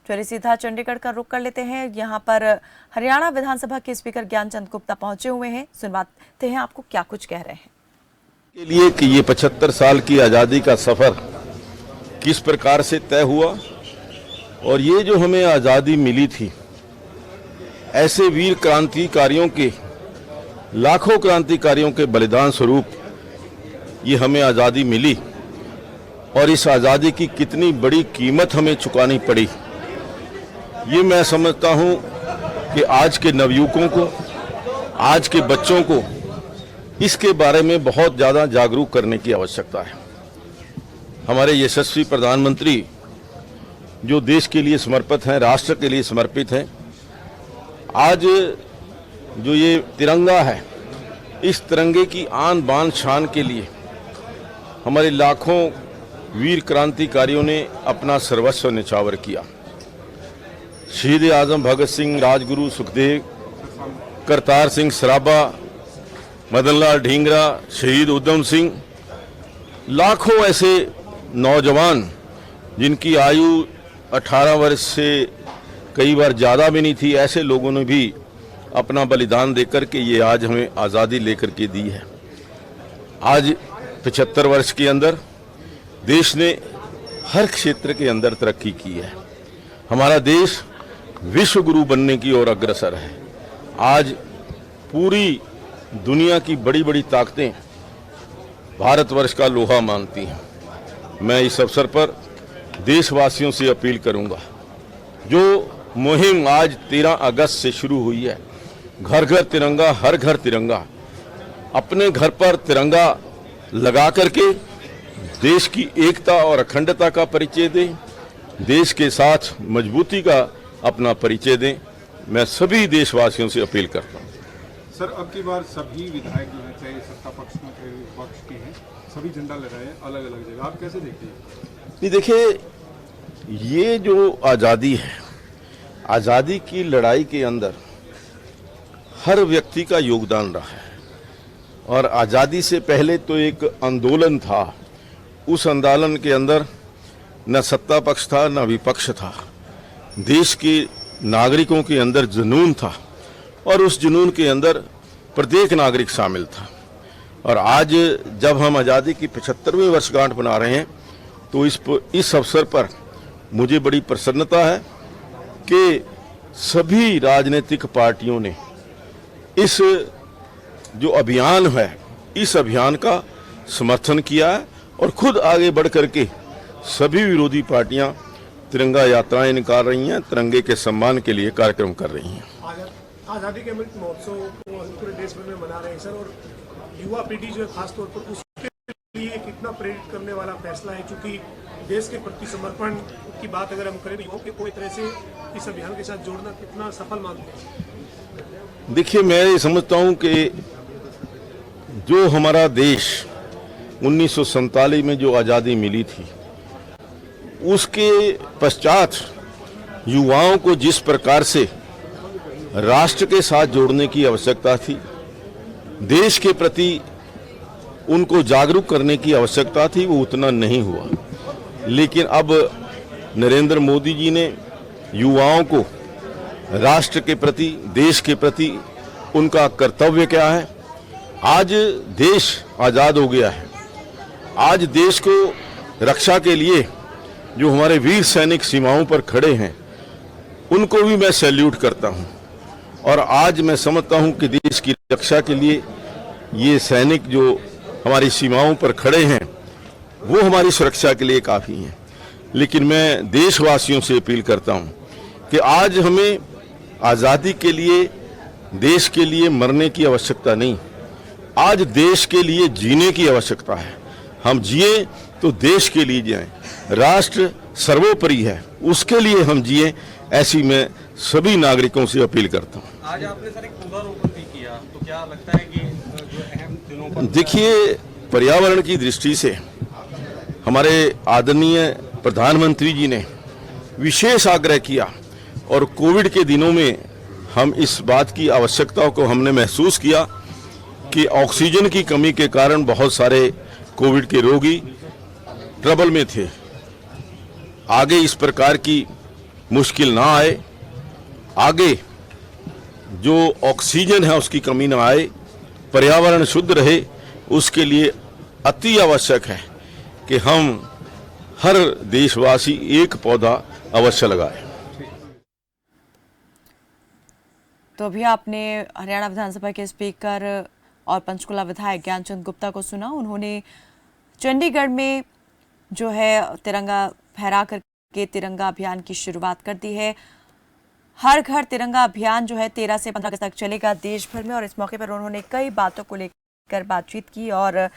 चलिए सीधा चंडीगढ़ का रुख कर लेते हैं। यहाँ पर हरियाणा विधानसभा के स्पीकर ज्ञानचंद गुप्ता पहुंचे हुए हैं। सुनवाते हैं आपको क्या कुछ कह रहे हैं। के लिए कि ये 75 साल की आज़ादी का सफ़र किस प्रकार से तय हुआ और ये जो हमें आज़ादी मिली थी, ऐसे वीर क्रांतिकारियों के, लाखों क्रांतिकारियों के बलिदान स्वरूप ये हमें आज़ादी मिली और इस आज़ादी की कितनी बड़ी कीमत हमें चुकानी पड़ी, ये मैं समझता हूँ कि आज के नवयुवकों को, आज के बच्चों को इसके बारे में बहुत ज़्यादा जागरूक करने की आवश्यकता है। हमारे यशस्वी प्रधानमंत्री जो देश के लिए समर्पित हैं, राष्ट्र के लिए समर्पित हैं, आज जो ये तिरंगा है, इस तिरंगे की आन बान शान के लिए हमारे लाखों वीर क्रांतिकारियों ने अपना सर्वस्व न्यौछावर किया। शहीद आजम भगत सिंह, राजगुरु सुखदेव, करतार सिंह सराभा, मदन लाल ढींगरा, शहीद उधम सिंह, लाखों ऐसे नौजवान जिनकी आयु 18 वर्ष से कई बार ज़्यादा भी नहीं थी, ऐसे लोगों ने भी अपना बलिदान देकर के ये आज हमें आज़ादी लेकर के दी है। आज 75 वर्ष के अंदर देश ने हर क्षेत्र के अंदर तरक्की की है। हमारा देश विश्व गुरु बनने की ओर अग्रसर है। आज पूरी दुनिया की बड़ी बड़ी ताकतें भारतवर्ष का लोहा मानती हैं। मैं इस अवसर पर देशवासियों से अपील करूंगा, जो मुहिम आज 13 अगस्त से शुरू हुई है, घर घर तिरंगा, हर घर तिरंगा, अपने घर पर तिरंगा लगा करके देश की एकता और अखंडता का परिचय दें, देश के साथ मजबूती का अपना परिचय दें। मैं सभी देशवासियों से अपील करता हूं। सर, अब की बार सभी विधायक जो है, चाहे सत्ता पक्ष में चाहे विपक्ष के हैं, सभी झंडा लगाए अलग अलग जगह, आप कैसे देखते हैं? नहीं, देखिए, ये जो आज़ादी है, आज़ादी की लड़ाई के अंदर हर व्यक्ति का योगदान रहा है और आज़ादी से पहले तो एक आंदोलन था। उस आंदोलन के अंदर न सत्ता पक्ष था न विपक्ष था। देश के नागरिकों के अंदर जुनून था और उस जुनून के अंदर प्रत्येक नागरिक शामिल था। और आज जब हम आज़ादी की 75वीं वर्षगांठ मना रहे हैं तो इस अवसर पर मुझे बड़ी प्रसन्नता है कि सभी राजनीतिक पार्टियों ने इस जो अभियान है, इस अभियान का समर्थन किया है और खुद आगे बढ़ करके सभी विरोधी पार्टियां तिरंगा यात्राएं निकाल रही हैं, तिरंगे के सम्मान के लिए कार्यक्रम कर रही हैं। आज़ादी के अमृत महोत्सव को पूरे देश भर में मना रहे हैं सर, और युवा पीढ़ी जो है खासतौर पर उसके लिए कितना प्रेरित करने वाला फैसला है, क्योंकि देश के प्रति समर्पण की बात अगर हम करें तो युवाओं के कोई तरह से इस अभियान के साथ जोड़ना कितना सफल मानते हैं? देखिए, मैं ये समझता हूँ कि जो हमारा देश 1947 में जो आज़ादी मिली थी, उसके पश्चात युवाओं को जिस प्रकार से राष्ट्र के साथ जोड़ने की आवश्यकता थी, देश के प्रति उनको जागरूक करने की आवश्यकता थी, वो उतना नहीं हुआ। लेकिन अब नरेंद्र मोदी जी ने युवाओं को राष्ट्र के प्रति, देश के प्रति उनका कर्तव्य क्या है, आज देश आज़ाद हो गया है। आज देश को रक्षा के लिए जो हमारे वीर सैनिक सीमाओं पर खड़े हैं, उनको भी मैं सैल्यूट करता हूं। और आज मैं समझता हूं कि देश की रक्षा के लिए ये सैनिक जो हमारी सीमाओं पर खड़े हैं, वो हमारी सुरक्षा के लिए काफ़ी हैं। लेकिन मैं देशवासियों से अपील करता हूं कि आज हमें आज़ादी के लिए, देश के लिए मरने की आवश्यकता नहीं, आज देश के लिए जीने की आवश्यकता है। हम जिए तो देश के लिए जिएं, राष्ट्र सर्वोपरि है, उसके लिए हम जिए, ऐसी मैं सभी नागरिकों से अपील करता हूं। आज आपने सर एक पौधारोपण भी किया, तो क्या लगता है कि जो अहम दिनों पर? देखिए, पर्यावरण की दृष्टि से हमारे आदरणीय प्रधानमंत्री जी ने विशेष आग्रह किया और कोविड के दिनों में हम इस बात की आवश्यकता को हमने महसूस किया कि ऑक्सीजन की कमी के कारण बहुत सारे कोविड के रोगी ट्रबल में थे। आगे इस प्रकार की मुश्किल ना आए, आगे जो ऑक्सीजन है उसकी कमी ना आए, पर्यावरण शुद्ध रहे, उसके लिए अति आवश्यक है कि हम हर देशवासी एक पौधा अवश्य लगाए। तो अभी आपने हरियाणा विधानसभा के स्पीकर और पंचकुला विधायक ज्ञानचंद गुप्ता को सुना। उन्होंने चंडीगढ़ में जो है तिरंगा फहरा करके तिरंगा अभियान की शुरुआत कर दी है। हर घर तिरंगा अभियान जो है 13 से 15 अगस्त तक चलेगा देश भर में, और इस मौके पर उन्होंने कई बातों को लेकर बातचीत की और